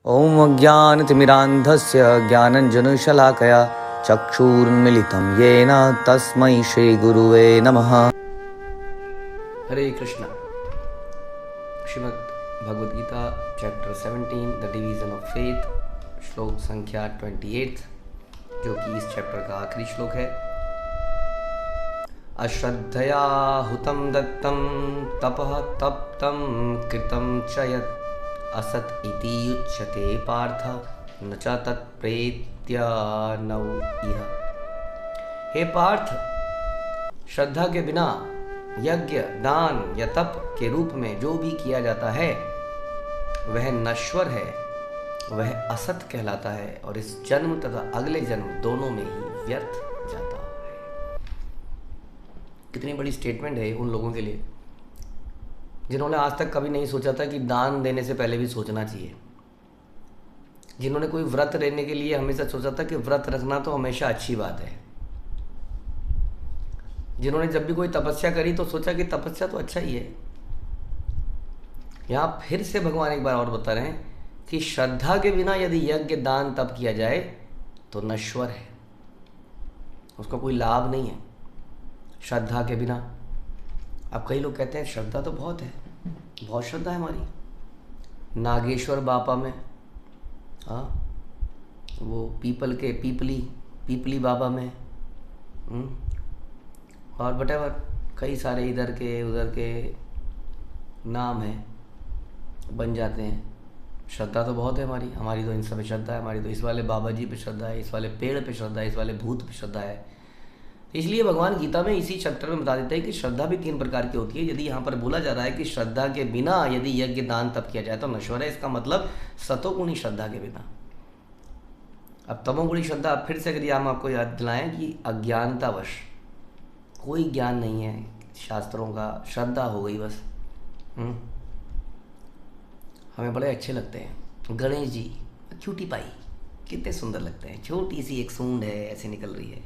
ॐ अज्ञानतिमिरान्धस्य ज्ञानञ्जनशलाकया चक्षुरुन्मिलितं येन तस्मै श्रीगुरुवे नमः। हरे Krishna. Shrimad Bhagavad Gita chapter 17 the division of faith, श्लोक संख्या 28, जो कि इस चैप्टर का आखिरी श्लोक है। अश्रद्धया हुतं दत्तं तपः तप्तं कृतं च यत् असत इति युच्यते पार्थ न च तत्प्रेत्य नौ इह। हे पार्थ, श्रद्धा के बिना यज्ञ, दान या तप के रूप में जो भी किया जाता है वह नश्वर है, वह असत कहलाता है और इस जन्म तथा अगले जन्म दोनों में ही व्यर्थ जाता है। कितनी बड़ी स्टेटमेंट है उन लोगों के लिए जिन्होंने आज तक कभी नहीं सोचा था कि दान देने से पहले भी सोचना चाहिए, जिन्होंने कोई व्रत रहने के लिए हमेशा सोचा था कि व्रत रखना तो हमेशा अच्छी बात है, जिन्होंने जब भी कोई तपस्या करी तो सोचा कि तपस्या तो अच्छा ही है। यहाँ फिर से भगवान एक बार और बता रहे हैं कि श्रद्धा के बिना यदि यज्ञ, दान, तप किया जाए तो नश्वर है, उसका कोई लाभ नहीं है श्रद्धा के बिना। अब कई लोग कहते हैं श्रद्धा तो बहुत है, बहुत श्रद्धा है हमारी नागेश्वर बापा में, हाँ, वो पीपली बाबा में, और वटेवर कई सारे इधर के उधर के नाम हैं, बन जाते हैं। श्रद्धा तो बहुत है हमारी तो इन सब में श्रद्धा है। हमारी तो इस वाले बाबा जी पे श्रद्धा है, इस वाले पेड़ पे श्रद्धा है, इस वाले भूत पे श्रद्धा है। इसलिए भगवान गीता में इसी चैप्टर में बता देते हैं कि श्रद्धा भी 3 प्रकार की होती है। यदि यहाँ पर बोला जा रहा है कि श्रद्धा के बिना यदि यज्ञ, दान, तप किया जाए तो नश्वर है, इसका मतलब सतोगुणी श्रद्धा के बिना। अब तमोगुणी श्रद्धा, फिर से यदि हम आपको याद दिलाएं कि अज्ञानतावश, कोई ज्ञान नहीं है शास्त्रों का, श्रद्धा हो गई बस। हमें बड़े अच्छे लगते हैं गणेश जी, क्यूटी पाई, कितने सुंदर लगते हैं। छोटी सी एक सूंड है ऐसे निकल रही है,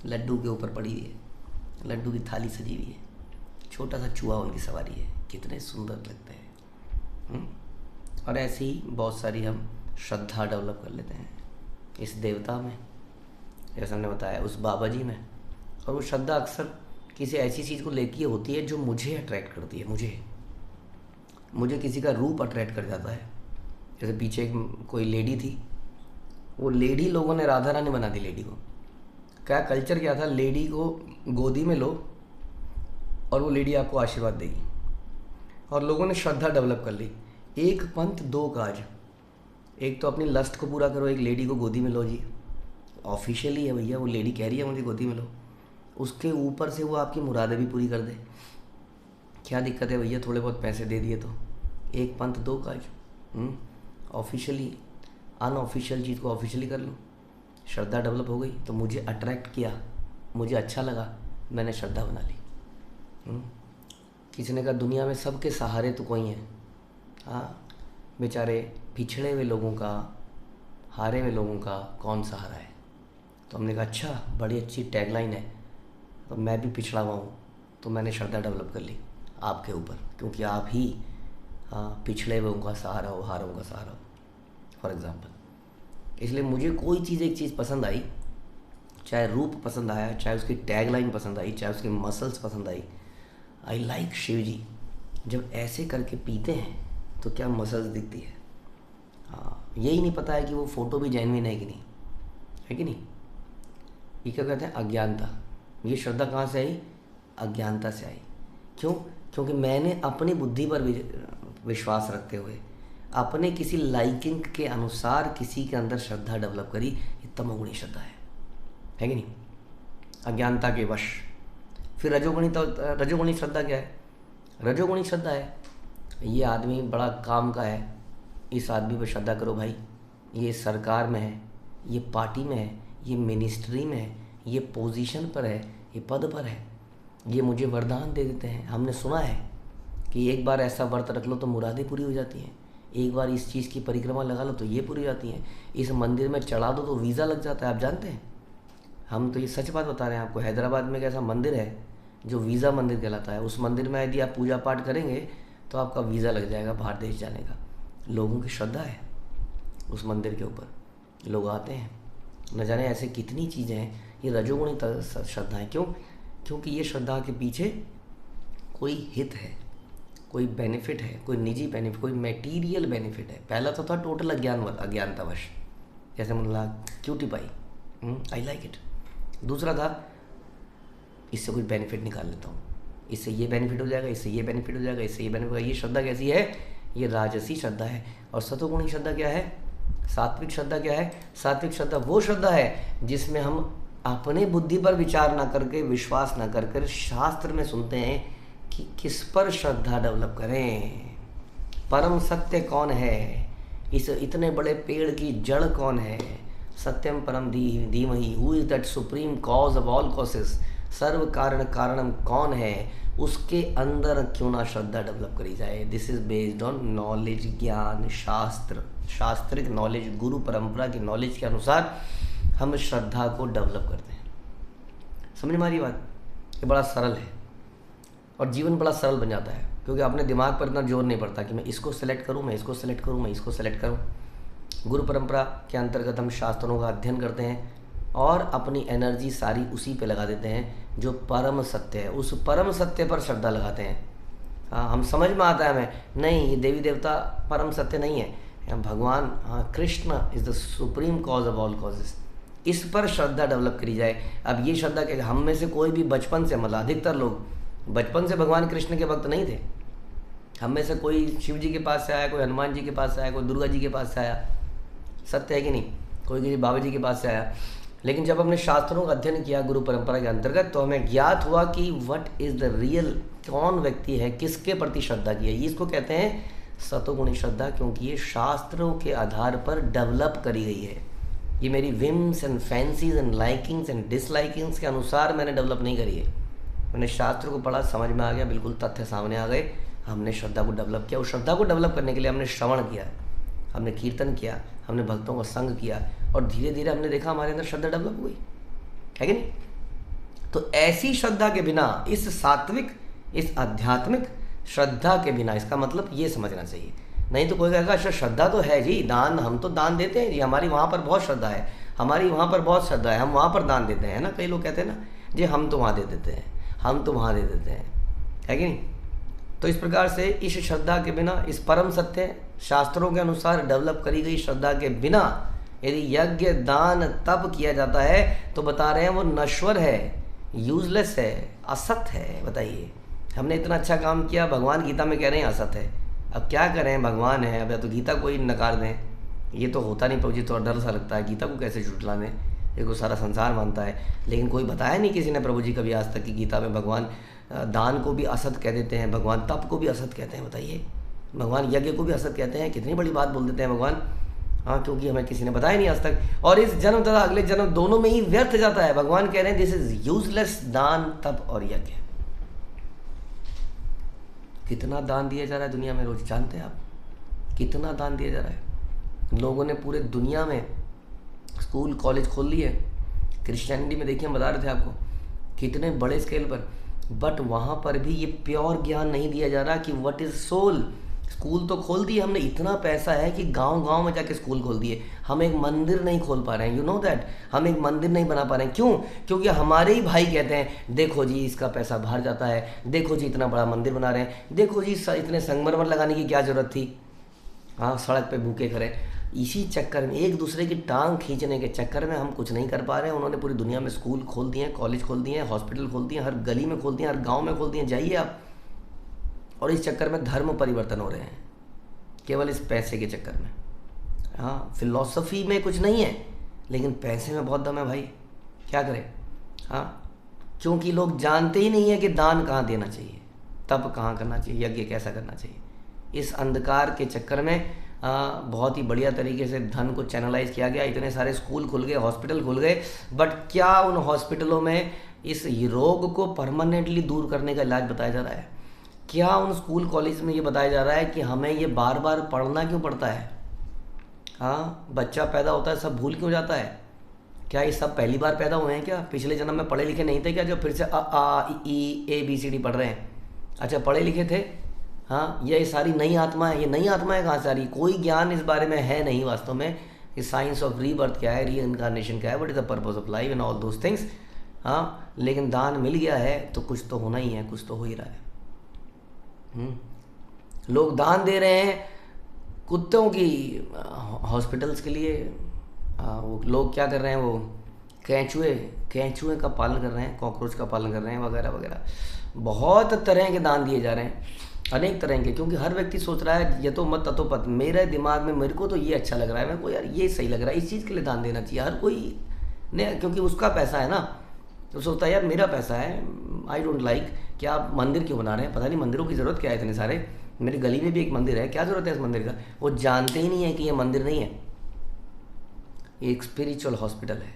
लड्डू के ऊपर पड़ी हुई है, लड्डू की थाली सजी हुई है, छोटा सा चूहा उनकी सवारी है, कितने सुंदर लगते हैं। और ऐसे ही बहुत सारी हम श्रद्धा डेवलप कर लेते हैं इस देवता में, जैसे हमने बताया उस बाबा जी में। और वो श्रद्धा अक्सर किसी ऐसी चीज़ को लेके होती है जो मुझे अट्रैक्ट करती है, मुझे किसी का रूप अट्रैक्ट कर जाता है। जैसे पीछे कोई लेडी थी, वो लेडी लोगों ने राधा रानी बना दी लेडी को। क्या कल्चर क्या था, लेडी को गोदी में लो और वो लेडी आपको आशीर्वाद देगी, और लोगों ने श्रद्धा डेवलप कर ली। एक पंथ दो काज, एक तो अपनी लस्ट को पूरा करो, एक लेडी को गोदी में लो जी, ऑफिशियली है भैया, वो लेडी कह रही है मुझे गोदी में लो, उसके ऊपर से वो आपकी मुरादें भी पूरी कर दे। क्या दिक्कत है भैया, थोड़े बहुत पैसे दे दिए तो। एक पंथ दो काज, ऑफिशियली अनऑफिशियल चीज़ को ऑफिशियली कर लो। श्रद्धा डेवलप हो गई तो मुझे अट्रैक्ट किया, मुझे अच्छा लगा, मैंने श्रद्धा बना ली। किसी ने कहा दुनिया में सबके सहारे तो कोई हैं, हाँ, बेचारे पिछड़े हुए लोगों का, हारे हुए लोगों का कौन सहारा है। तो हमने कहा अच्छा, बड़ी अच्छी टैगलाइन है, तो मैं भी पिछड़ा हुआ हूँ, तो मैंने श्रद्धा डेवलप कर ली आपके ऊपर, क्योंकि आप ही, हाँ, पिछड़े हुए का सहारा हो, हारों का सहारा हो, फॉर एग्ज़ाम्पल। इसलिए मुझे कोई चीज़, एक चीज़ पसंद आई, चाहे रूप पसंद आया, चाहे उसकी टैगलाइन पसंद आई, चाहे उसके मसल्स पसंद आई लाइक शिव जी जब ऐसे करके पीते हैं तो क्या मसल्स दिखती है। हाँ, यही नहीं पता है कि वो फ़ोटो भी जेन्युइन है कि नहीं, है कि नहीं। ये क्या कहते हैं, अज्ञानता। ये श्रद्धा कहाँ से आई, अज्ञानता से आई। क्यों? क्योंकि मैंने अपनी बुद्धि पर विश्वास रखते हुए अपने किसी लाइकिंग के अनुसार किसी के अंदर श्रद्धा डेवलप करी, ये तमोगुणी श्रद्धा है कि नहीं, अज्ञानता के वश। फिर रजोगुणी श्रद्धा क्या है? रजोगुणी श्रद्धा है, ये आदमी बड़ा काम का है, इस आदमी पर श्रद्धा करो भाई, ये सरकार में है, ये पार्टी में है, ये मिनिस्ट्री में है, ये पोजीशन पर है, ये पद पर है, ये मुझे वरदान दे देते हैं। हमने सुना है कि एक बार ऐसा व्रत रख लो तो मुरादें पूरी हो जाती हैं, एक बार इस चीज़ की परिक्रमा लगा लो तो ये पूरी हो जाती हैं, इस मंदिर में चढ़ा दो तो वीज़ा लग जाता है। आप जानते हैं, हम तो ये सच बात बता रहे हैं आपको। हैदराबाद में एक ऐसा मंदिर है जो वीज़ा मंदिर कहलाता है। उस मंदिर में यदि आप पूजा पाठ करेंगे तो आपका वीज़ा लग जाएगा बाहर देश जाने का। लोगों की श्रद्धा है, उस मंदिर के ऊपर लोग आते हैं। न जाने ऐसे कितनी चीज़ें हैं, ये रजोगुणी श्रद्धा है। क्यों? क्योंकि ये श्रद्धा के पीछे कोई हित है, कोई बेनिफिट है, कोई निजी बेनिफिट, कोई मटेरियल बेनिफिट है। पहला तो था टोटल अज्ञानतावश, जैसे मुझे लगा cutie pie, I like it. दूसरा था इससे कोई बेनिफिट निकाल लेता हूँ, इससे ये बेनिफिट हो जाएगा, इससे ये बेनिफिट हो जाएगा, इससे ये बेनिफिट होगा। ये श्रद्धा कैसी है? ये राजसी श्रद्धा है। और सतोगुणी श्रद्धा क्या है? सात्विक श्रद्धा क्या है? सात्विक श्रद्धा वो श्रद्धा है जिसमें हम अपने बुद्धि पर विचार ना करके, विश्वास ना कर कर शास्त्र में सुनते हैं कि किस पर श्रद्धा डेवलप करें, परम सत्य कौन है, इस इतने बड़े पेड़ की जड़ कौन है, सत्यम परम धीमहि, who is that supreme cause of all causes, सर्व कारण कारणम कौन है, उसके अंदर क्यों ना श्रद्धा डेवलप करी जाए। This is based on knowledge, ज्ञान, शास्त्र, शास्त्रिक नॉलेज, गुरु परंपरा की नॉलेज के अनुसार हम श्रद्धा को डेवलप करते हैं। समझ में आ रही बात? ये बड़ा सरल है और जीवन बड़ा सरल बन जाता है, क्योंकि अपने दिमाग पर इतना जोर नहीं पड़ता कि मैं इसको सेलेक्ट करूं, मैं इसको सेलेक्ट करूं, मैं इसको सेलेक्ट करूं। गुरु परंपरा के अंतर्गत हम शास्त्रों का अध्ययन करते हैं और अपनी एनर्जी सारी उसी पे लगा देते हैं जो परम सत्य है। उस परम सत्य पर श्रद्धा लगाते हैं। हाँ, हम समझ में आता है हमें, नहीं ये देवी देवता परम सत्य नहीं है, भगवान, हाँ Krishna is the supreme cause of all causes, इस पर श्रद्धा डेवलप करी जाए। अब ये श्रद्धा के हम में से कोई भी बचपन से, मतलब अधिकतर लोग बचपन से भगवान कृष्ण के भक्त नहीं थे। हम में से कोई शिव जी के पास से आया, कोई हनुमान जी के पास से आया, कोई दुर्गा जी के पास से आया, सत्य है कि नहीं, कोई किसी बाबा जी के पास से आया। लेकिन जब हमने शास्त्रों का अध्ययन किया गुरु परंपरा के अंतर्गत, तो हमें ज्ञात हुआ कि व्हाट इज़ द रियल, कौन व्यक्ति है, किसके प्रति श्रद्धा की है। इसको कहते हैं सतोगुणी श्रद्धा, क्योंकि ये शास्त्रों के आधार पर डेवलप करी गई है। ये मेरी whims and fancies and likings and dislikings के अनुसार मैंने डेवलप नहीं करी है। मैंने शास्त्र को पढ़ा, समझ में आ गया, बिल्कुल तथ्य सामने आ गए, हमने श्रद्धा को डेवलप किया। उस श्रद्धा को डेवलप करने के लिए हमने श्रवण किया, हमने कीर्तन किया, हमने भक्तों का संग किया, और धीरे धीरे हमने देखा हमारे अंदर श्रद्धा डेवलप हुई, है कि नहीं। तो ऐसी श्रद्धा के बिना, इस सात्विक, इस आध्यात्मिक श्रद्धा के बिना, इसका मतलब ये समझना चाहिए। नहीं तो कोई कहेगा अच्छा श्रद्धा तो है जी, दान, हम तो दान देते हैं जी, हमारी वहाँ पर बहुत श्रद्धा है, हमारी वहाँ पर बहुत श्रद्धा है, हम वहाँ पर दान देते हैं ना। कई लोग कहते हैं ना जी हम तो वहाँ दे देते हैं, हम तो वहाँ दे देते हैं, है कि नहीं। तो इस प्रकार से इस श्रद्धा के बिना, इस परम सत्य शास्त्रों के अनुसार डेवलप करी गई श्रद्धा के बिना यदि यज्ञ, दान, तप किया जाता है तो बता रहे हैं वो नश्वर है, यूजलेस है, असत है। बताइए, हमने इतना अच्छा काम किया, भगवान गीता में कह रहे हैं असत है। अब क्या करें, भगवान है, अब या तो गीता को ही नकार दें, ये तो होता नहीं प्रभु जी, थोड़ा डर सा लगता है, गीता को कैसे झुठला दें, देखो सारा संसार मानता है। लेकिन कोई बताया नहीं किसी ने प्रभु जी कभी आज तक कि गीता में भगवान दान को भी असत कह देते हैं, भगवान तप को भी असत कहते हैं। बताइए, भगवान यज्ञ को भी असत कहते हैं, कितनी बड़ी बात बोल देते हैं भगवान। हाँ, क्योंकि हमें किसी ने बताया नहीं आज तक, और इस जन्म तथा अगले जन्म दोनों में ही व्यर्थ जाता है। भगवान कह रहे हैं दिस इज यूजलेस, दान, तप और यज्ञ। कितना दान दिया जा रहा है दुनिया में रोज, जानते हैं आप? कितना दान दिया जा रहा है। लोगों ने पूरे दुनिया में स्कूल कॉलेज खोल लिए। क्रिश्चियनिटी में देखिए, हम बता रहे थे आपको, कितने बड़े स्केल पर, बट वहाँ पर भी ये प्योर ज्ञान नहीं दिया जा रहा कि व्हाट इज सोल। स्कूल तो खोल दिए हमने, इतना पैसा है कि गांव-गांव में जाके स्कूल खोल दिए, हम एक मंदिर नहीं खोल पा रहे हैं। यू नो दैट, हम एक मंदिर नहीं बना पा रहे हैं। क्यों? क्योंकि हमारे ही भाई कहते हैं देखो जी इसका पैसा बाहर जाता है, देखो जी इतना बड़ा मंदिर बना रहे हैं, देखो जी इतने संगमरमर लगाने की क्या ज़रूरत थी, हाँ सड़क पे भूखे खड़े। इसी चक्कर में, एक दूसरे की टांग खींचने के चक्कर में हम कुछ नहीं कर पा रहे हैं। उन्होंने पूरी दुनिया में स्कूल खोल दिए हैं, कॉलेज खोल दिए हैं, हॉस्पिटल खोल दिए हैं, हर गली में खोल दिए हैं, हर गाँव में खोल दिए हैं, जाइए आप। और इस चक्कर में धर्म परिवर्तन हो रहे हैं, केवल इस पैसे के चक्कर में। हाँ, फिलॉसफी में कुछ नहीं है, लेकिन पैसे में बहुत दम है भाई, क्या करें। हाँ, क्योंकि लोग जानते ही नहीं है कि दान कहाँ देना चाहिए, तप कहाँ करना चाहिए, यज्ञ कैसा करना चाहिए। इस अंधकार के चक्कर में बहुत ही बढ़िया तरीके से धन को चैनलाइज किया गया, इतने सारे स्कूल खुल गए, हॉस्पिटल खुल गए, बट क्या उन हॉस्पिटलों में इस रोग को परमानेंटली दूर करने का इलाज बताया जा रहा है? क्या उन स्कूल कॉलेज में ये बताया जा रहा है कि हमें ये बार बार पढ़ना क्यों पड़ता है? हाँ, बच्चा पैदा होता है सब भूल क्यों जाता है? क्या ये सब पहली बार पैदा हुए हैं क्या? पिछले जन्म में पढ़े लिखे नहीं थे क्या, जो फिर से अ आ इ ई ए बी सी डी पढ़ रहे हैं? अच्छा, पढ़े लिखे थे, हाँ, ये सारी नई आत्मा है, ये नई आत्माएं कहाँ से आ रही? कोई ज्ञान इस बारे में है नहीं वास्तव में कि साइंस ऑफ रीबर्थ क्या है, री इनकारनेशन क्या है, what is the purpose of life and all those things. हाँ, लेकिन दान मिल गया है तो कुछ तो होना ही है, कुछ तो हो ही रहा है। लोग दान दे रहे हैं कुत्तों की हॉस्पिटल्स के लिए। वो लोग क्या कर रहे हैं, वो कैंचुए का पालन कर रहे हैं, कॉकरोच का पालन कर रहे हैं, वगैरह वगैरह। बहुत तरह के दान दिए जा रहे हैं, अनेक तरह के, क्योंकि हर व्यक्ति सोच रहा है ये तो मत ततो पत, मेरे दिमाग में मेरे को तो ये अच्छा लग रहा है, मेरे को यार ये सही लग रहा है, इस चीज़ के लिए दान देना चाहिए हर कोई ने, क्योंकि उसका पैसा है ना, तो सोचता है यार मेरा पैसा है, आई डोंट लाइक कि आप मंदिर क्यों बना रहे हैं, पता नहीं मंदिरों की ज़रूरत क्या है इतने सारे, मेरी गली में भी एक मंदिर है, क्या ज़रूरत है इस मंदिर का? वो जानते ही नहीं है कि ये मंदिर नहीं है, ये एक स्पिरिचुअल हॉस्पिटल है।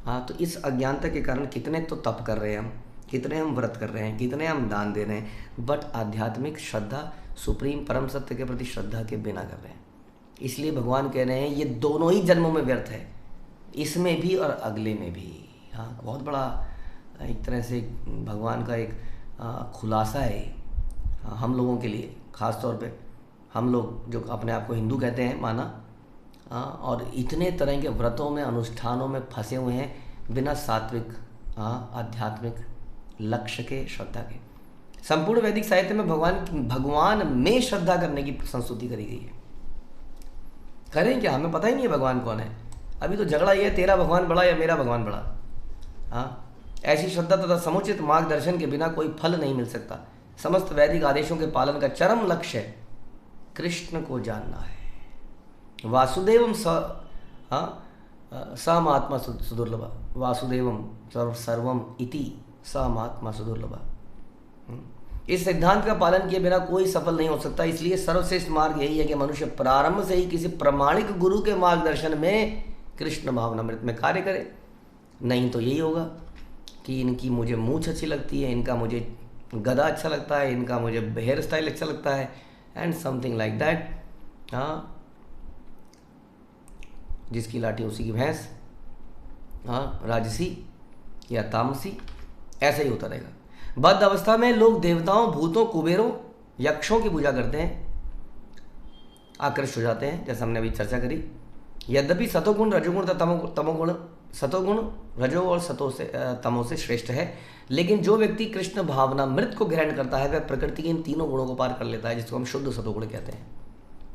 हाँ, तो इस अज्ञानता के कारण कितने तो तप कर रहे हैं हम, कितने हम व्रत कर रहे हैं, कितने हम दान दे रहे हैं, बट आध्यात्मिक श्रद्धा, सुप्रीम परम सत्य के प्रति श्रद्धा के बिना कर रहे हैं। इसलिए भगवान कह रहे हैं ये दोनों ही जन्मों में व्यर्थ है, इसमें भी और अगले में भी। हाँ, बहुत बड़ा एक तरह से भगवान का एक खुलासा है हम लोगों के लिए, ख़ास तौर पे हम लोग जो अपने आप को हिंदू कहते हैं माना, और इतने तरह के व्रतों में, अनुष्ठानों में फंसे हुए हैं बिना सात्विक आध्यात्मिक लक्ष्य के, श्रद्धा के। संपूर्ण वैदिक साहित्य में भगवान में श्रद्धा करने की संस्तुति करी गई है। करें क्या? हमें पता ही नहीं है भगवान कौन है। अभी तो झगड़ा ये है, तेरा भगवान बड़ा या मेरा भगवान बड़ा। हाँ, ऐसी श्रद्धा तथा समुचित मार्गदर्शन के बिना कोई फल नहीं मिल सकता। समस्त वैदिक आदेशों के पालन का चरम लक्ष्य कृष्ण को जानना है। वासुदेवम समात्मा सुदुर्लभ, वासुदेवम सर्वम इति समात्मा सुदुर्लभ। इस सिद्धांत का पालन किए बिना कोई सफल नहीं हो सकता। इसलिए सर्वश्रेष्ठ मार्ग यही है कि मनुष्य प्रारंभ से ही किसी प्रामाणिक गुरु के मार्गदर्शन में कृष्ण भावनामृत में कार्य करे। नहीं तो यही होगा कि इनकी मुझे मूंछ अच्छी लगती है, इनका मुझे गदा अच्छा लगता है, इनका मुझे हेयर स्टाइल अच्छा लगता है, एंड समथिंग लाइक दैट। हाँ, जिसकी लाठी उसी की भैंस। हाँ, राजसी या तामसी, ऐसा ही होता रहेगा। बद्ध अवस्था में लोग देवताओं, भूतों, कुबेरों, यक्षों की पूजा करते हैं, आकृष्ट हो जाते हैं, जैसा हमने अभी चर्चा करी। यद्यपि सतोगुण, रजोगुण तथा तमोगुण, सतोगुण रजो और तमो से श्रेष्ठ है, लेकिन जो व्यक्ति कृष्ण भावनामृत को ग्रहण करता है वह प्रकृति के इन तीनों गुणों को पार कर लेता है, जिसको हम शुद्ध सतोगुण कहते हैं।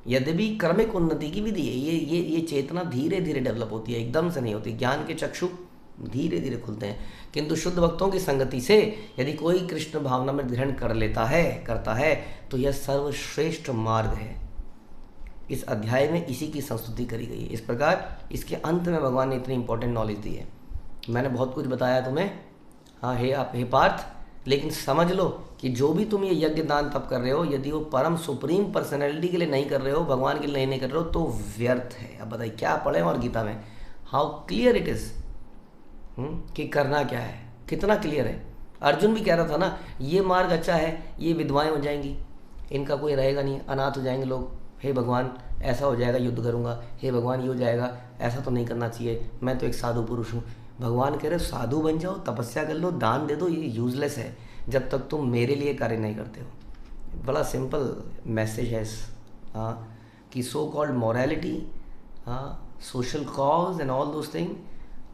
यद्यपि क्रमिक उन्नति की विधि है, ये चेतना धीरे धीरे डेवलप होती है, एकदम से नहीं होती। ज्ञान के चक्षु धीरे धीरे खुलते हैं, किंतु शुद्ध भक्तों की संगति से यदि कोई कृष्ण भावनामृत ग्रहण करता है तो यह सर्वश्रेष्ठ मार्ग है। इस अध्याय में इसी की संस्तुति करी गई है। इस प्रकार इसके अंत में भगवान ने इतनी इंपॉर्टेंट नॉलेज दी है। मैंने बहुत कुछ बताया तुम्हें, हाँ हे पार्थ, लेकिन समझ लो कि जो भी तुम ये यज्ञ दान तप कर रहे हो, यदि वो परम सुप्रीम पर्सनैलिटी के लिए नहीं कर रहे हो, भगवान के लिए नहीं कर रहे हो, तो व्यर्थ है। अब बताइए क्या पढ़े और गीता में हाउ क्लियर इट इज़ कि करना क्या है, कितना क्लियर है। अर्जुन भी कह रहा था ना, ये मार्ग अच्छा है, ये विधवाएं हो जाएंगी, इनका कोई रहेगा नहीं, अनाथ हो जाएंगे लोग, हे भगवान ऐसा हो जाएगा युद्ध करूंगा, हे भगवान ये हो जाएगा, ऐसा तो नहीं करना चाहिए, मैं तो एक साधु पुरुष हूँ। भगवान कह रहे साधु बन जाओ, तपस्या कर लो, दान दे दो, ये यूजलेस है जब तक तुम मेरे लिए कार्य नहीं करते हो। बड़ा सिंपल मैसेज है कि so called morality, social cause and all those thing,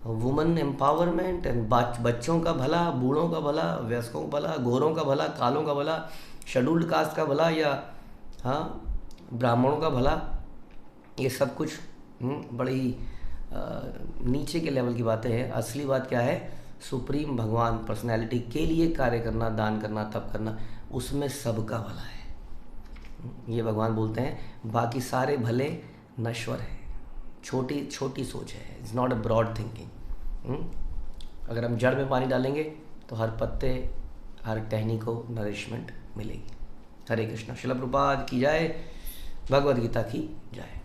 women empowerment and बच्चों का भला, बूढ़ों का भला, वयस्कों का भला, गोरों का भला, कालों का भला, शेड्यूल्ड कास्ट का भला, या ब्राह्मणों का भला, ये सब कुछ बड़ी नीचे के लेवल की बातें हैं। असली बात क्या है? सुप्रीम भगवान पर्सनैलिटी के लिए कार्य करना, दान करना, तप करना, उसमें सबका भला है। ये भगवान बोलते हैं, बाकी सारे भले नश्वर है, छोटी छोटी सोच है, it's not a broad thinking. अगर हम जड़ में पानी डालेंगे तो हर पत्ते, हर टहनी को नरिशमेंट मिलेगी। हरे कृष्णा। श्रील प्रभुपाद की जय, भगवद गीता की जय।